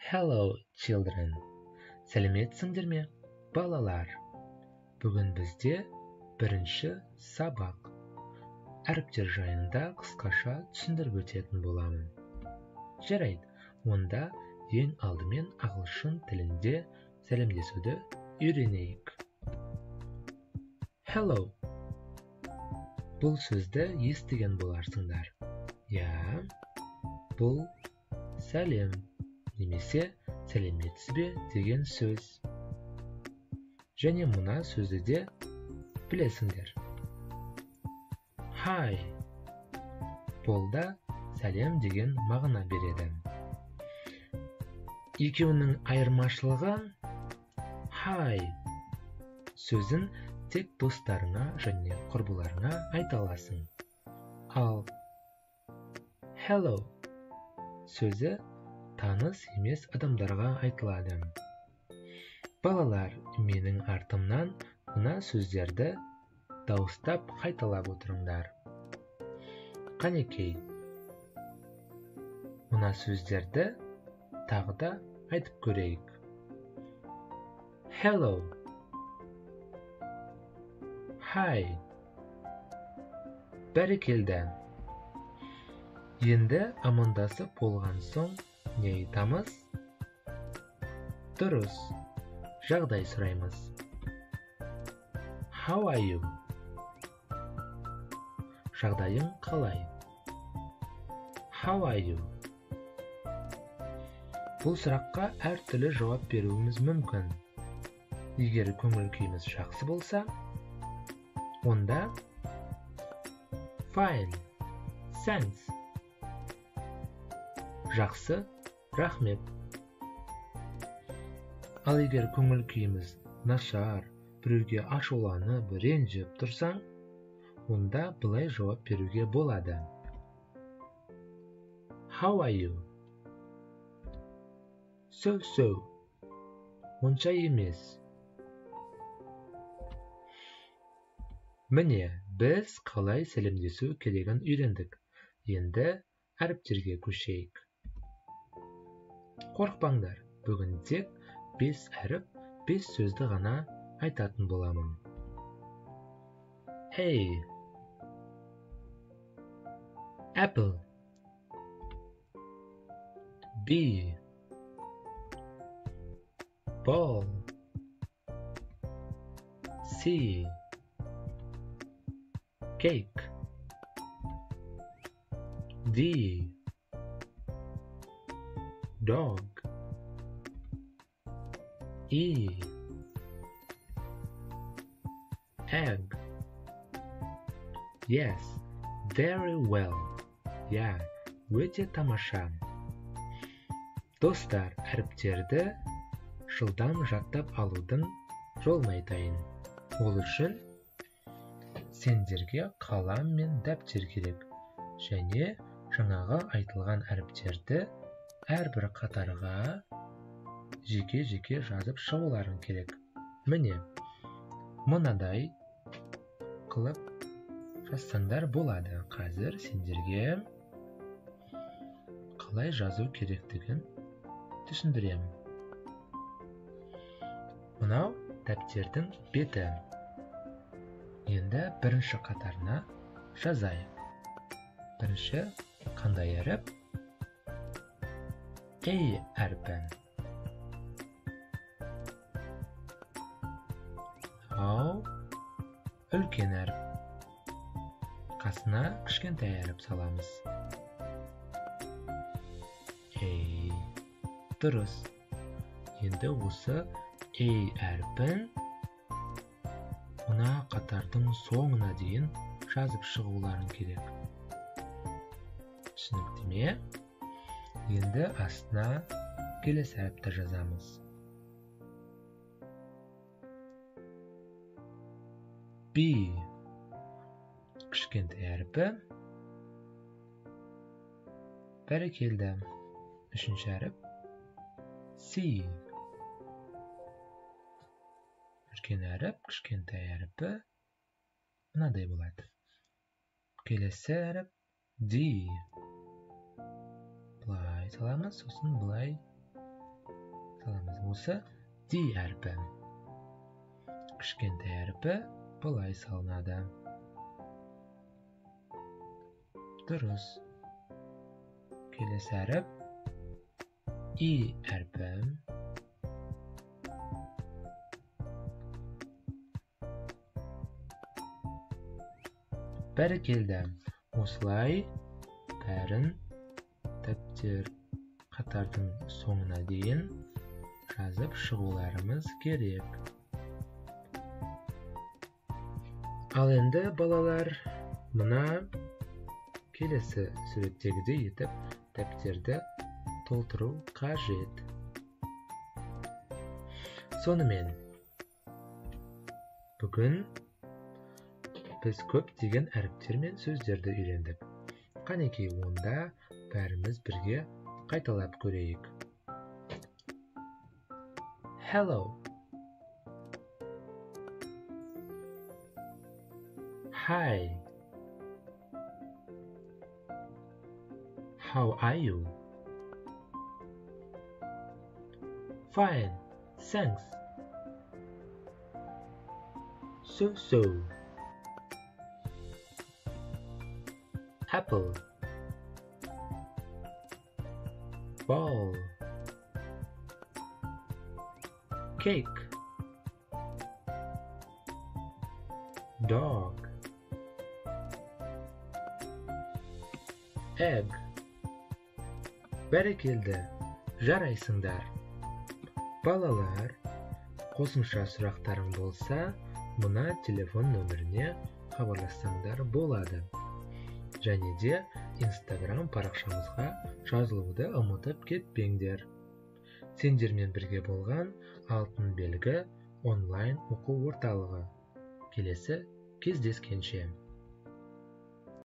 Hello, children. Сәлеметсіңдер ме, балалар? Бүгін бізде бірінші сабақ. Әріптер жайында қысқаша түсіндіріп өтетін боламын. Жарайды, онда ең алдымен ағылшын тілінде сәлемдесуді үйренейік. Hello. Бұл сөзді естіген боларсыңдар. Я, бұл сәлем немесе сәлеметсіз бе деген сөз. Және мұна сөзді де білесіңдер. Hi. Бұл да сәлем деген мағына береді. Екеуінің айырмашылығы Hi сөзін тек достарыңа және құрбыларыңа айта аласың. Ал Hello сөзі таныс емес адамдарға айтылады. Балалар, менің артымнан мына сөздерді дауыстап қайталап отырыңдар. Қанекей, мына сөздерді тағы да айтып көрейік. Hello. Hi. Бәрекелді. Енді амандасып болған соң не айтамыз? Дұрыс, жағдай сұраймыз. How are you? Жағдайың қалай? How are you? Бұл сұраққа әртүрлі жауап беруіміз мүмкін. Егер көңіл күйіміз жақсы болса, онда Fine, thanks. Жақсы, рахмет. Ал егер көңіл күйіміз нашар, біреуге ашуланып, ренжіп тұрсаң, онда былай жауап беруге болады. How are you? So. Онша емес. Міне, біз қалай сәлемдесу керегін үйрендік. Енді әріптерге көшейік. Қорықпаңдар, бүгін тек 5 әріп, 5 сөзді ғана айтатын боламын. A. Apple. B. Ball. C. Cake. D. Dog. E. Egg. Yes, very well. Yeah, өте тамаша. Достар, әріптерді жылдам жаттап алудың жолын айтайын. Ол үшін сендерге қалам мен дәптер керек. Және жаңағы айтылған әріптерді әрбір қатарға жеке-жеке жазып шығуларың керек. Міне, мынадай қылып жазсаңдар болады. Қазір сендерге қалай жазу керектігін түсіндіремін. Мынау дәптердің беті. Енді бірінші қатарына жазайық. Бірінші қандай әріп? A әріпі. Ал үлкен әріп. Қасына кішкентай әріп саламыз. A. Дұрыс. Енді осы A әріпін мына қатардың соңына дейін жазып шығуларың керек. Түсінікті ме? Енді астына келесі әріпті жазамыз. B. Кішкентай әріпі. Бәрекелді. Үшінші әріп. C. Үлкен әріп, кішкентай әріпі мынадай болады. Келесі әріп D. Былай саламыз, сосын былай болса, D әрпі. Кішкентай әрпі былай салынады. Дұрыс. Келесі әріп I әрпі. Бәрекелді. Осылай бәрін дәптер қатардың соңына дейін жазып шығуларымыз керек. Ал енді балалар, мына келесі суреттегідей етіп дәптерді толтыру қажет. Сонымен, бүгін біз көптеген әріптер мен сөздерді үйрендік. Қанекей, онда бәріміз бірге қайталап көрейік. Hello. Hi. How are you? Fine, thanks. So. Apple. Ball. Cake. Dog. Egg. Бәрекелді, жарайсыңдар. Балалар, қосымша сұрақтарың болса, мына телефон нөміріне хабарлассаңдар болады. Және де Instagram парақшамызға жазылуды ұмытып кетпеңдер. Сендермен бірге болған алтын белгі онлайн оқу орталығы. Келесі кездескенше.